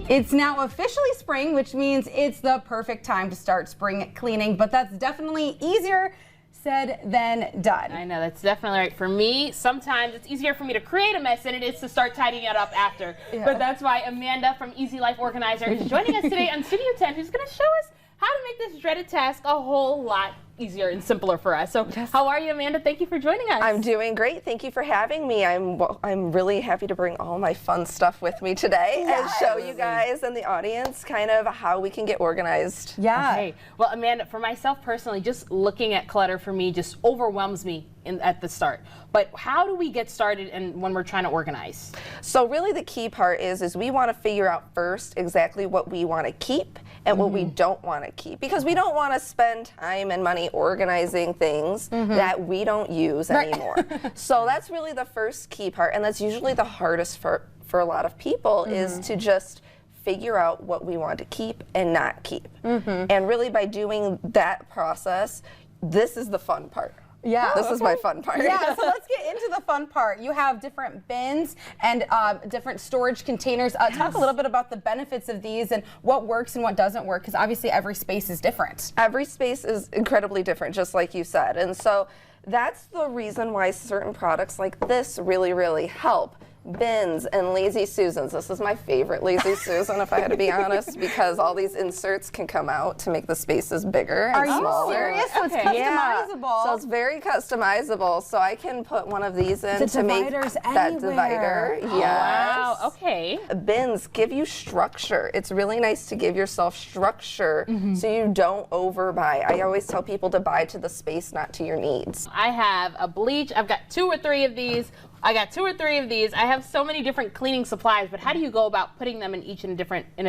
It's now officially spring, which means it's the perfect time to start spring cleaning, but that's definitely easier said than done. I know, that's definitely right. For me, sometimes it's easier for me to create a mess than it is to start tidying it up after. Yeah. But that's why Amanda from Easy Life Organizer is joining us today on Studio 10, who's going to show us how to make this dreaded task a whole lot easier and simpler for us. So how are you, Amanda? Thank you for joining us. I'm doing great. Thank you for having me. I'm really happy to bring all my fun stuff with me today and show you guys and the audience kind of how we can get organized. Yeah. Okay. Well, Amanda, for myself personally, just looking at clutter for me just overwhelms me at the start. But how do we get started when we're trying to organize? So really the key part is we want to figure out first exactly what we want to keep and what we don't want to keep, because we don't want to spend time and money organizing things that we don't use anymore. So that's really the first key part, and that's usually the hardest for a lot of people is to just figure out what we want to keep and not keep. And really by doing that process, this is the fun part. Yeah. This is my fun part. Yeah, so let's get into the fun part. You have different bins and different storage containers. Talk a little bit about the benefits of these and what works and what doesn't work, because obviously every space is different. Every space is incredibly different, just like you said. And so that's the reason why certain products like this really, really help. Bins and Lazy Susans. This is my favorite Lazy Susan, if I had to be honest, because all these inserts can come out to make the spaces bigger and smaller. Are you serious? So it's customizable. Yeah. So it's very customizable. So I can put one of these in to make that divider. Oh, yes. Wow, okay. Bins give you structure. It's really nice to give yourself structure so you don't overbuy. I always tell people to buy to the space, not to your needs. I have a bleach. I've got 2 or 3 of these. I got 2 or 3 of these. I have so many different cleaning supplies, but how do you go about putting them in each in a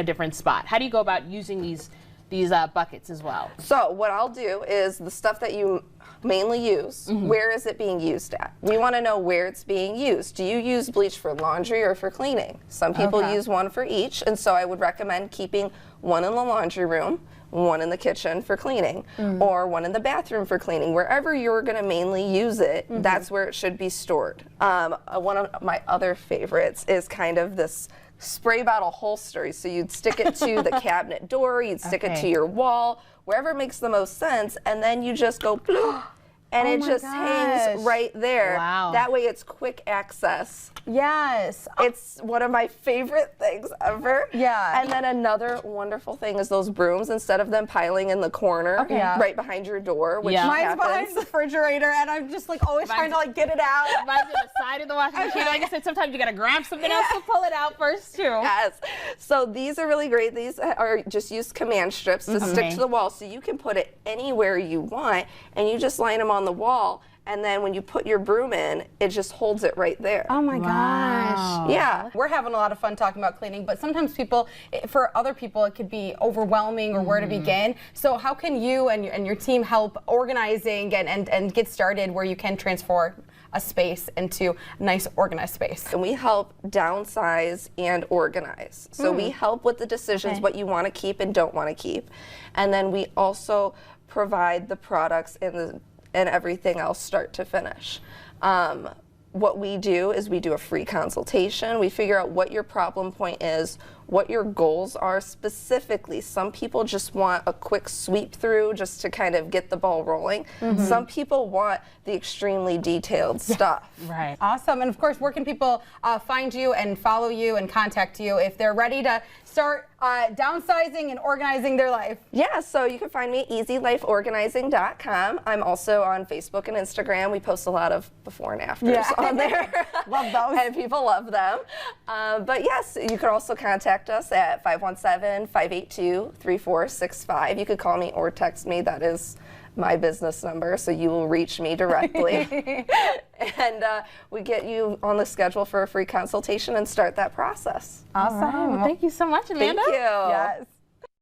different spot? How do you go about using these buckets as well? So what I'll do is the stuff that you mainly use, where is it being used at? We want to know where it's being used. Do you use bleach for laundry or for cleaning? Some people use one for each, and so I would recommend keeping one in the laundry room, one in the kitchen for cleaning, or one in the bathroom for cleaning. Wherever you're going to mainly use it, that's where it should be stored. One of my other favorites is kind of this spray bottle holster. So you'd stick it to the cabinet door, you'd stick it to your wall, wherever it makes the most sense, and then you just go bloop, and it just hangs right there. Wow. That way it's quick access. Yes. It's one of my favorite things ever. Yeah. And then another wonderful thing is those brooms, instead of them piling in the corner right behind your door, which mine's behind the refrigerator, and I'm just like always trying to like get it out. Mine's on the side of the washing machine. Like I said, sometimes you gotta grab something else to pull it out first too. Yes. So these are really great. These are just use command strips to stick to the wall, so you can put it anywhere you want, and you just line them on the wall. And then when you put your broom in, it just holds it right there. Oh my gosh. Yeah. We're having a lot of fun talking about cleaning, but sometimes for other people, it could be overwhelming or where to begin. So how can you and your team help organizing and get started where you can transform a space into a nice organized space? And we help downsize and organize. So we help with the decisions, what you want to keep and don't want to keep. And then we also provide the products and everything else start to finish. What we do is we do a free consultation. We figure out what your problem point is, what your goals are specifically. Some people just want a quick sweep through just to kind of get the ball rolling. Some people want the extremely detailed stuff. Right. Awesome. And of course, where can people find you and follow you and contact you if they're ready to start downsizing and organizing their life? Yeah, so you can find me at easylifeorganizing.com. I'm also on Facebook and Instagram. We post a lot of before and afters on there. Love those. And people love them. But yes, you can also contact us at 517-582-3465. You could call me or text me. That is my business number, so you will reach me directly. And we get you on the schedule for a free consultation and start that process. Awesome. Well, thank you so much, Amanda. Thank you. Yes.